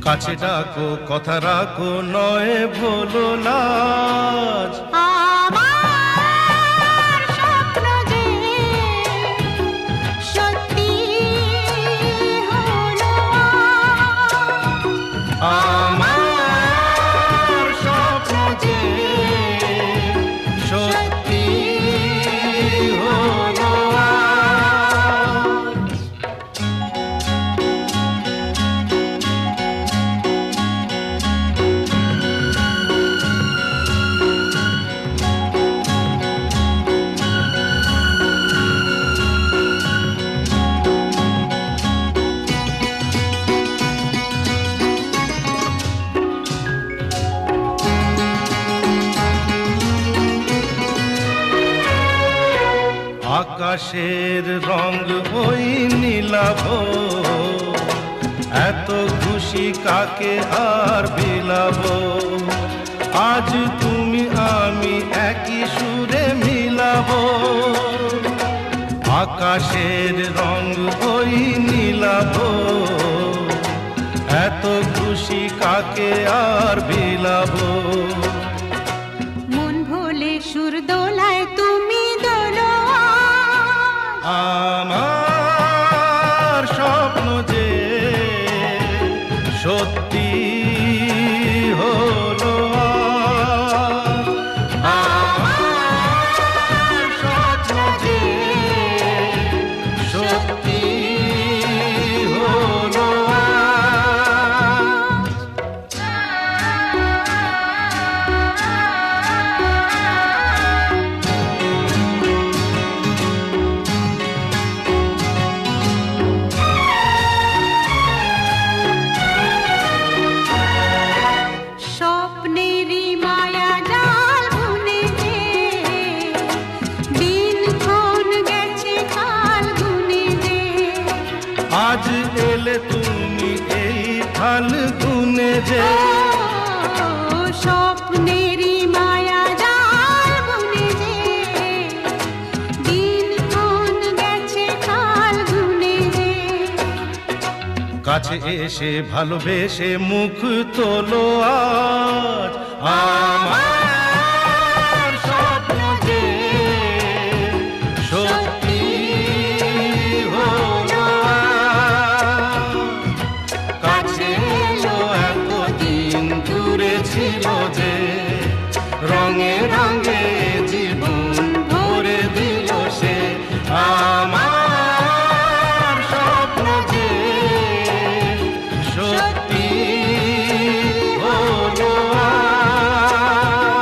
কাছে ডাকো কথা রাখো নয় ভোলো লাজ আমার স্বপ্ন যে সত্যি হলো আমার স্বপ্ন যে আকাশের রং ওই নীলাভ, এত খুশি কাকে আর বিলাব। আজ তুমি আমি একই সুরে মিলাব। আকাশের রং ওই নীলাভ, এত খুশি কাকে আর বিলাব। মন ভোলে সুর দোলায় তুমি দোলো আমার স্বপ্ন যে সত্যি হলো আজ। আমার স্বপ্ন যে সত্যি হলো আজ। স্বপ্নেরই মায়া জাল বুনে যে দিন ক্ষণ গেছে কাল গুনে যে। আজ এলে তুমি এই ফাল্গুনে যে, ও স্বপ্নেরই মায়া জাল বুনে যে দিন ক্ষণ গেছে কাল গুনে যে। কাছে এসে ভালোবেসে মুখ তোলো আজ। আমার স্বপ্ন যে সত্যি হলো আজ। কাছে এলো এতদিন দূরে ছিল যে, রঙে রঙে জীবন ভরে দিল সে। আমার স্বপ্ন যে সত্যি হলো আজ।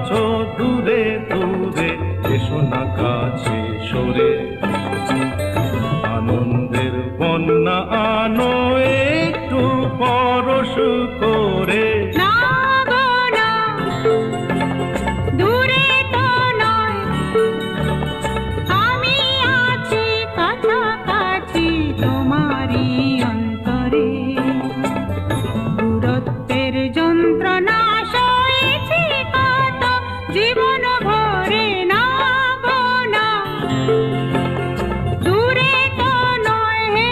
আছো দূরে দূরে এসো না কাছে সরে আনন্দের বন্যা আনো একটু পরশ করে না গো না, দূরে তো নয়, আমি আছি কাছাকাছি তোমারই অন্তরে। দূরত্বের যন্ত্রণা সয়েছি কত জীবন ভরে। না গো না, দূরে তো নয় হে।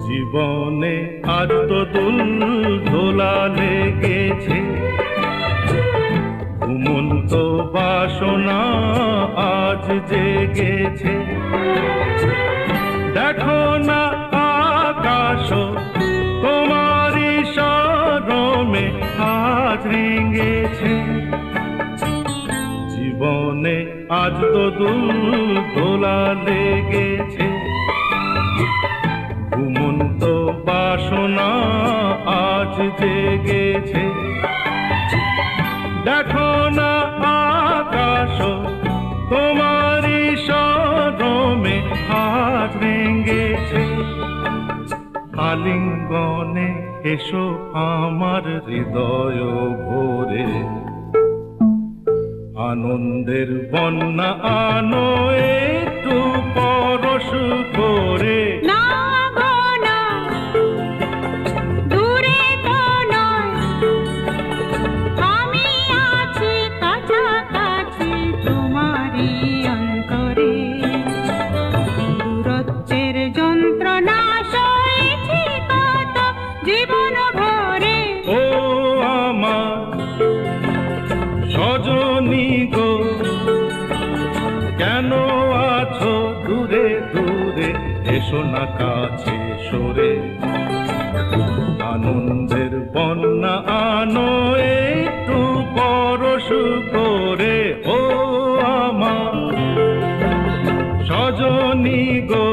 জীবনে আজ তো দুল দোলা লেগেছে ঘুমন্ত বাসনা আজ জেগেছে দেখো না আকাশ তোমারই শরমে আজ রেঙেছে জীবনে আজ তো দুল দোলা লেগেছে ঘুমন্ত বাসনা আজ জেগেছে দেখো না আকাশ তোমারই শরমে আজ রেঙেছে আলিঙ্গনে এসো আমার হৃদয় ভরে আনন্দের বন্যা আনো একটু পরশ করে না গো না, দূরে তো নয়, আমি আছি কাছাকাছি তোমারই অন্তরে। দূরত্বের যন্ত্রণা সয়েছি কত জীবন ভরে। ও আমার সজনী গো কেন আছো দূরে দূরে এসো না কাছে সরে আনন্দের বন্যা আনো একটু পরশ করে ও আমার সজনী গো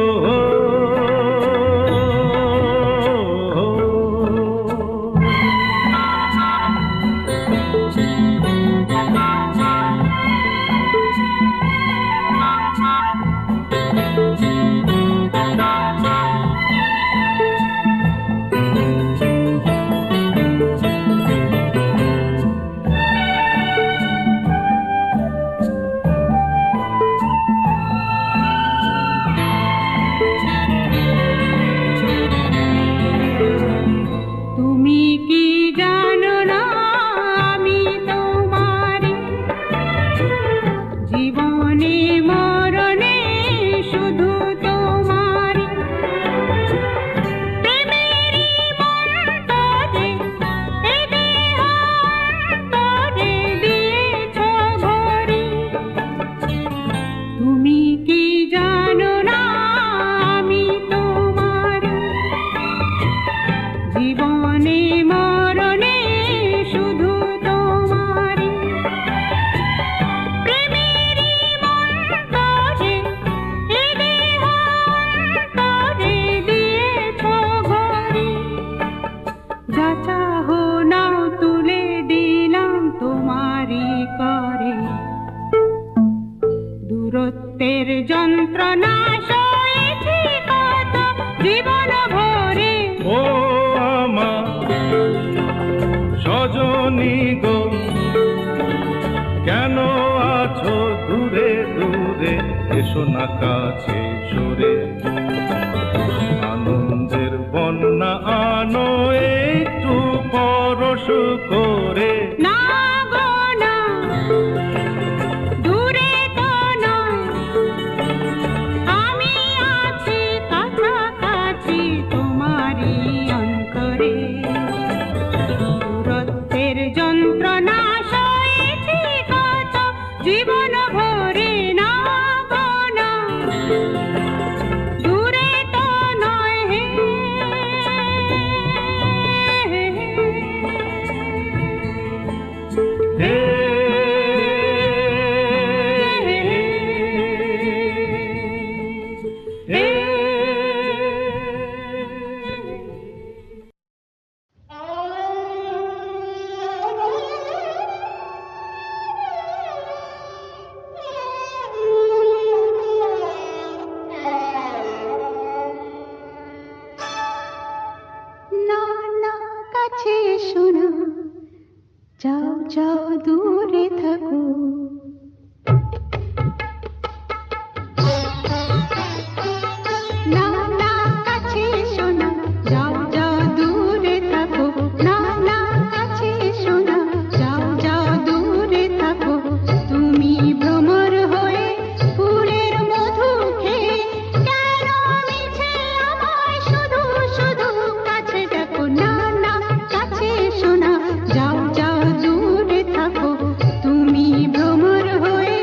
তুমি কি জানো না আমি তোমারি জীবনে মরণে শুধু তোমারি প্রেমেরই মন্তরে এ দেহ অন্তরে দিয়েছ ভরে। তুমি কি জানো না আমি তোমারি জীবনে মরণে শুধু তোমারি প্রেমেরই মন্তরে এ দেহ অন্তরে দিয়েছ ঘরে। যা চাহো নাও তুলে দিলাম তোমারই করে। দূরত্বের যন্ত্রণা সয়েছি কত জীবন ভরে। ও আমার সজনী গো কেন আছো দূরে দূরে এসো না কাছে সরে আনন্দের বন্যা আনো একটু পরশ করে না গো না, দূরে তো নয়, আমি আছি কাছাকাছি তোমারই অন্তরে। দূরত্বের যন্ত্রণা সয়েছি কত জীবন ভরে। না গো না, দূরে তো নয় হে। যাও দূরে থাকো। না না কাছে এসো না, যাও যাও দূরে থাকো। না না কাছে এসো না, যাও যাও দূরে থাকো। তুমি ভ্রমর হয়ে ফুলের মধু খেয়ে কেন মিছে আমায় শুধু শুধু কাছে ডাকো। না না কাছে এসো না, যাও যাও দূরে থাকো। তুমি ভ্রমর হয়ে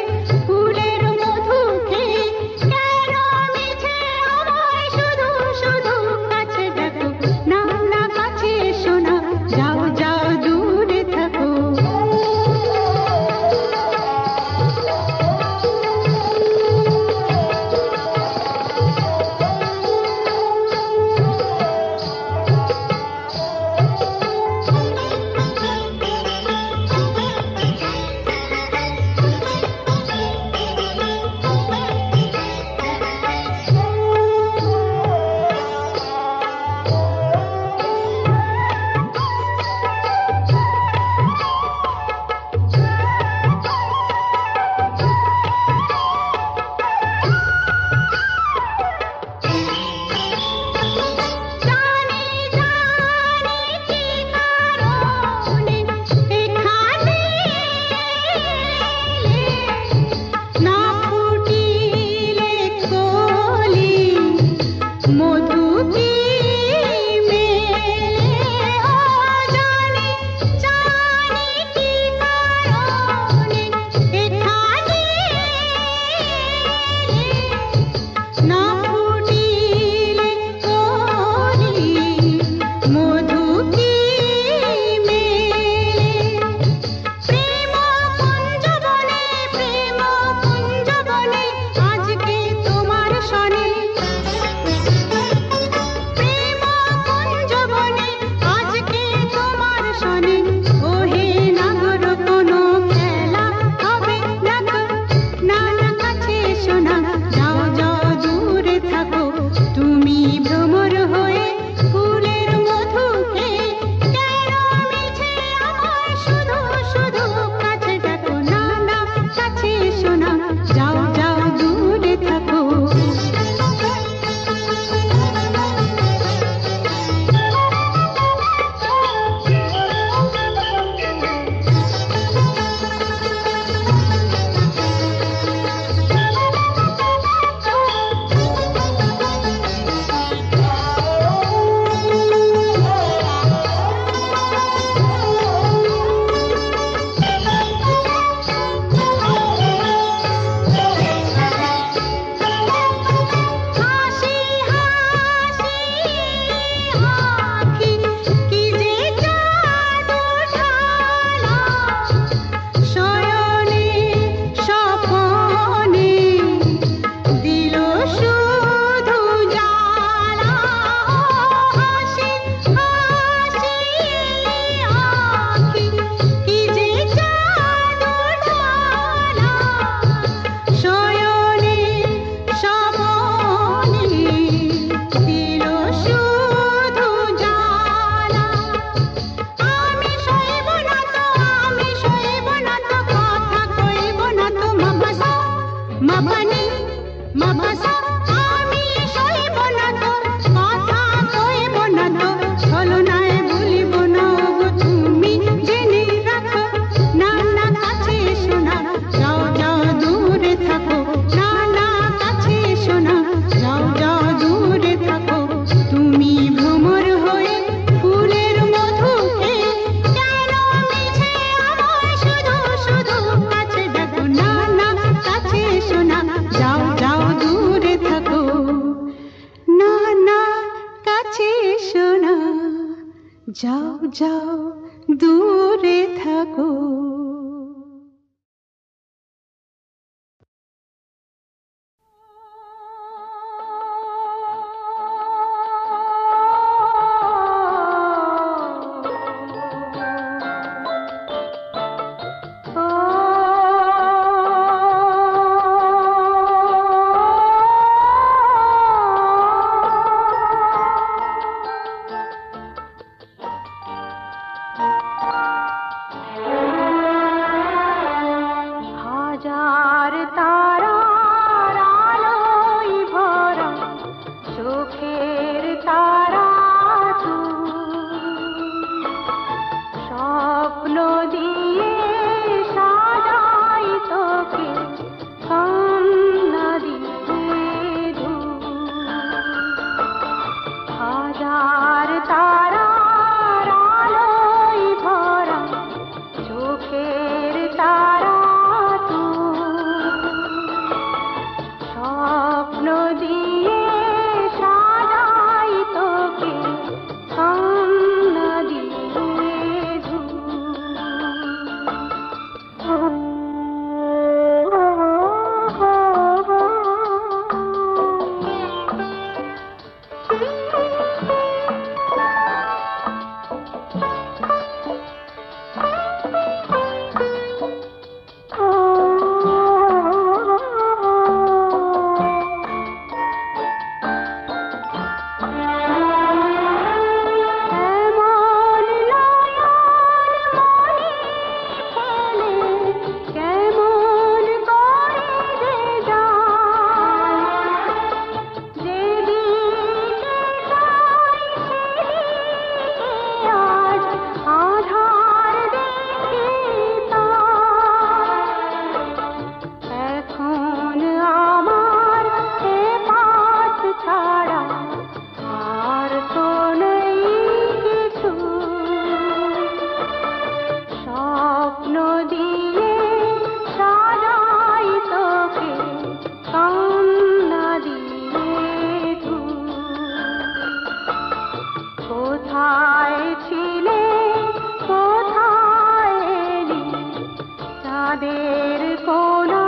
ফুলের মধু খেয়ে কেন মিছে আমায় শুধু শুধু কাছে ডাকো। না না কাছে এসো না, যাও যাও দূরে থাকো। জানি জানি কি কারণে এখানে না ফুটিলে কলি মধু কি মেলে। ও জানি জানি কি কারণে এখানে না ফুটিলে কলি মধু কি মেলে। প্রেম কুঞ্জবনে প্রেম কুঞ্জবনে আজকে তোমার সনে। প্রেম কুঞ্জবনে আজকে তোমার সনে। ওহে নাগর কোনো খেলা হবে না তো। না না কাছে এসো না, যাও যাও দূরে থাকো। তুমি ভ্রমর হয়ে ফুলের মধু খেয়ে কেন মিছে আমায় শুধু শুধু কাছে ডাকো। না না কাছে এসো না, যাও যাও দূরে থাকো। হাসি হাসি আঁখি কি যে জাদু ঢালা, শয়নে স্বপনে দিল শুধু জ্বালা। হাসি হাসি আঁখি কি যে জাদু ঢালা, শয়নে স্বপনে দিল শুধু জ্বালা। আমি সইব না তো, আমি সইব না তো, কথা কইব না তো। মাপাসা মাপানি মাপাসা আমি সইব না তো, কথা কইব না তো। ছলনায় ভুলিব না ওগো তুমি জেনে রাখো। না না কাছে এসো না, যাও যাও দূরে থাকো। না না কাছে এসো না, যাও যাও দূরে থাকো। তুমি ভ্রমর হয়ে ফুলের মধু খেয়ে কেন মিছে আমায় শুধু শুধু কাছে ডাকো। না না কাছে এসো না, যাও যাও দূরে থাকো। না না কাছে এসো না, যাও যাও দূরে থাকো। হাজার তারার আলোয় ভরা চোখের তারা স্বপ্ন দিয়ে সাজাই তোকে কান্না দিয়ে কোথায় ছিলে কোথায় এলি চাঁদের কোনা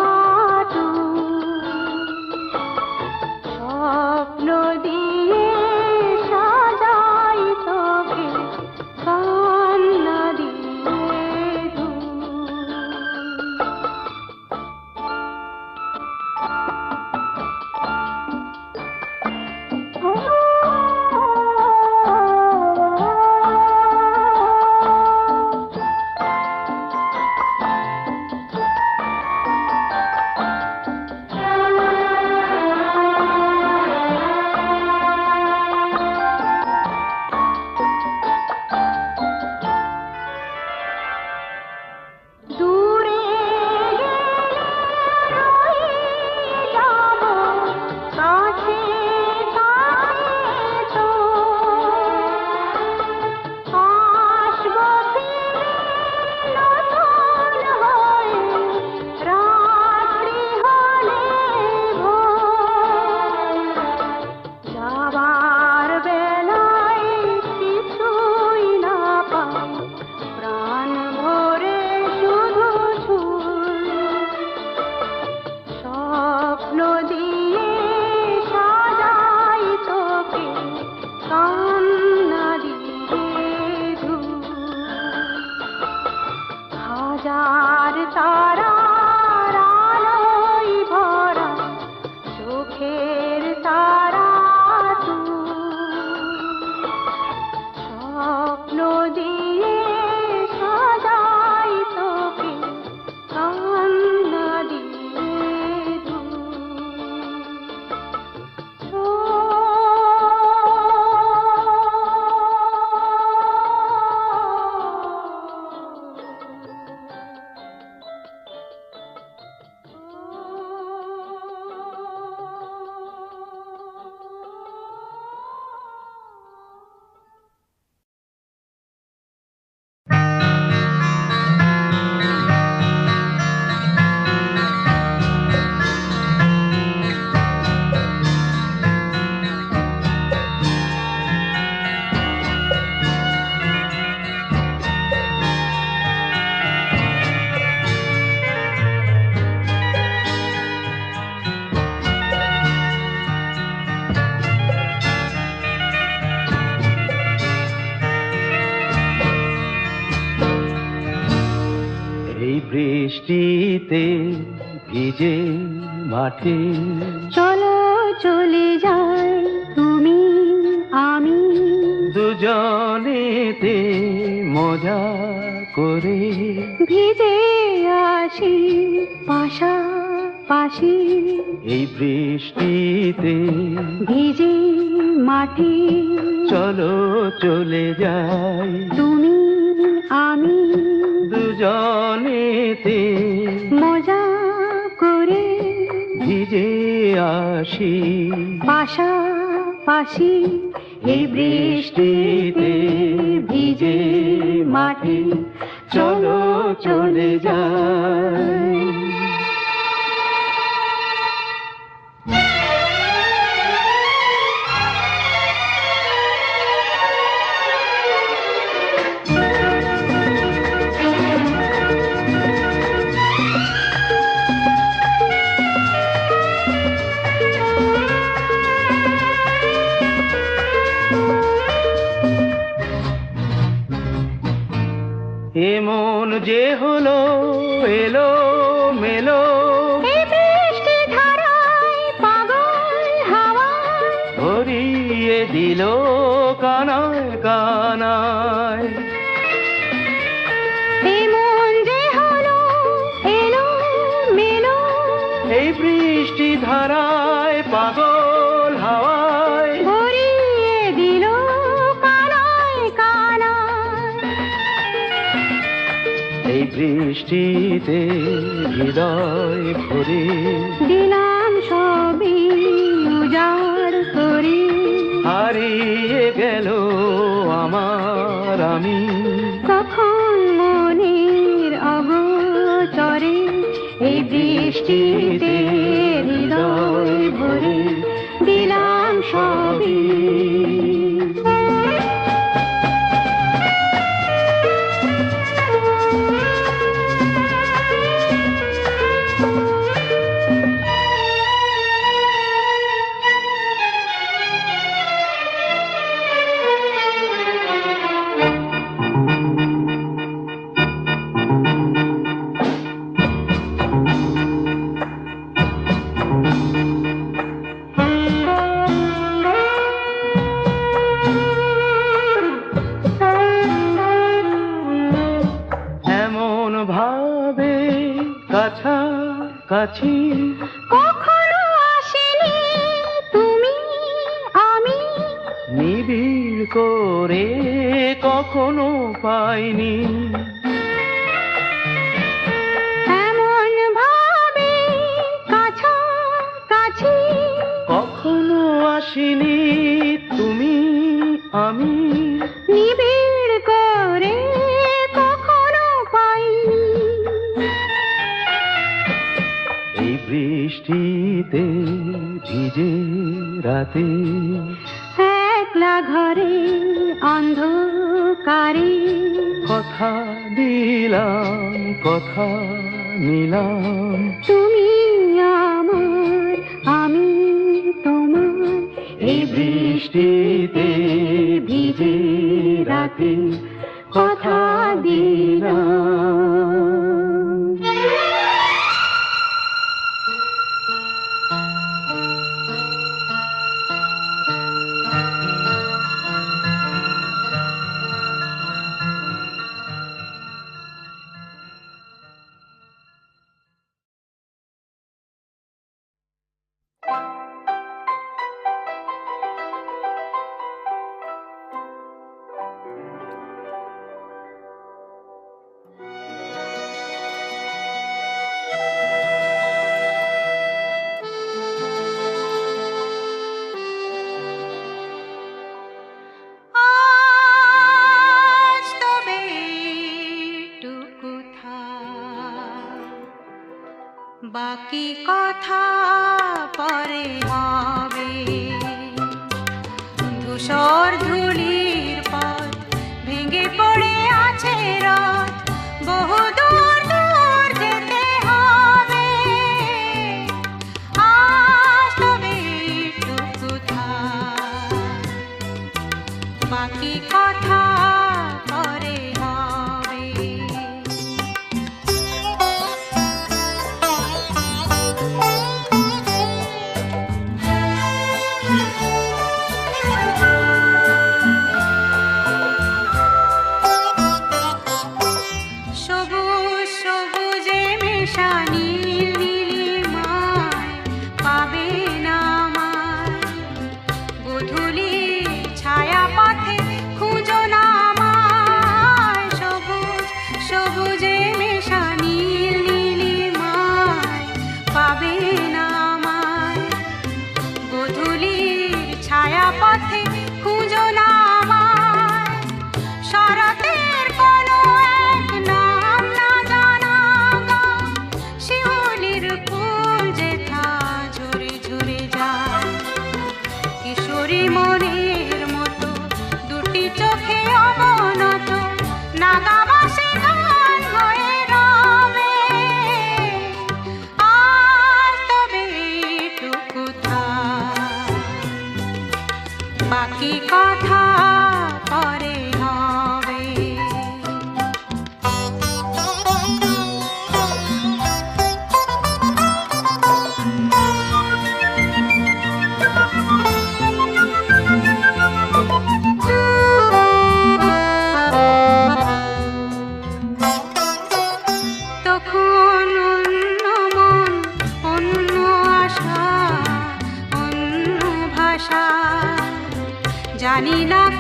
স্বপ্ন দিয়ে সাজাই তোকে কান্না দিয়ে হাজার তারার আলোয় ভরা চোখের তারা স্বপ্ন দিয়ে সাজাই তোকে কান্না দিয়ে বৃষ্টিতে ভিজে মাঠে চলো চলে যাই তুমি আমি দুজনেতে মজা করে ভিজে আসি পাশাপাশি এই বৃষ্টিতে ভিজে মাঠে চলো চলে যাই তুমি আমি দুজনেতে মজা করে ভিজে আসি পাশাপাশি এই বৃষ্টিতে ভিজে মাঠে চলো চলে যাই। এমন যে হলো এলো মেলো, এই বৃষ্টি ধারায় পাগল হাওয়ায় ভরিয়ে দিল কানায় কানায়। এমন যে হলো এলো মেলো, এই বৃষ্টি ধারায় পাগল হাওয়ায় ভরিয়ে দিল কানায় কানায়। এই বৃষ্টিতে হৃদয় ভরে দিলাম সবই উজাড় করে, হারিয়ে গেল আমার আমি। কখন মনের অগোচরে এই বৃষ্টিতে হৃদয় ভরে দিলাম সবই। এমন ভাবে কাছাকাছি কখনো আসেনি তুমি আমি, নিবিড় করে কখনো পাইনি। এমন ভাবে কাছাকাছি কখনো আসিনি তুমি আমি, নিবিড় করে কখনো পাইনি। এই বৃষ্টিতে ভিজে রাতে একলা ঘরে অন্ধকারে কথা দিলাম কথা নিলাম। তুমি আমার আমি তোমার, এই বৃষ্টিতে ভিজে রাতে কথা দিলাম। আজ তবে এইটুকু থাক, বাকি কথা পরে হবে। ধূসর ধূলির পথ ভেঙে পড়ে আছে রথ, বহু দূর দূর যেতে হবে। আজ তবে এইটুকু থাক, বাকি কথা পরে হবে। সবুজ সবুজে মেশা নীল নীলিমায় পাবে না আমায়, গোধূলি ছায়া পথে খুঁজো না আমায়।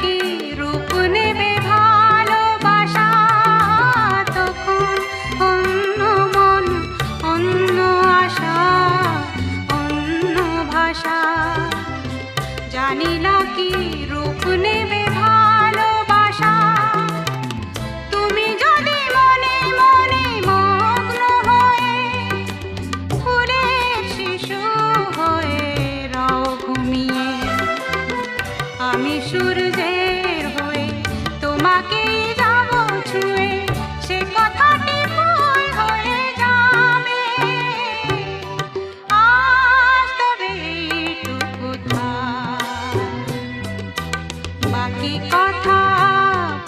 কি রূপ নেবে ভালোবাসা, তখন অন্য মন, অন্য আশা, অন্য ভাষা। জানি না কি রূপ নেবে ভালোবাসা, তুমি যদি মনে মনে মগ্ন হয়ে ফুলের শিশু হয়ে রাও ঘুমিয়ে, আমি সূর্যের হয়ে তোমাকেই যাব ছুঁয়ে, সে কথাটি ভুল হয়ে যাবে। আজ তবে এইটুকু থাক, বাকি কথা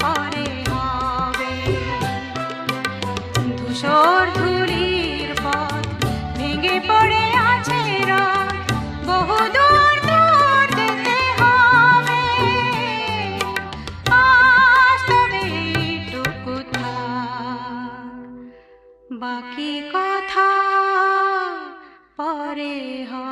পরে হবে। ধূসর ধূলির পথ ভেঙে পড়ে আছে রাত, বহু দূর দূর যেতে হবে। আজ তবে এইটুকু থাক, বাকি কথা পরে হবে।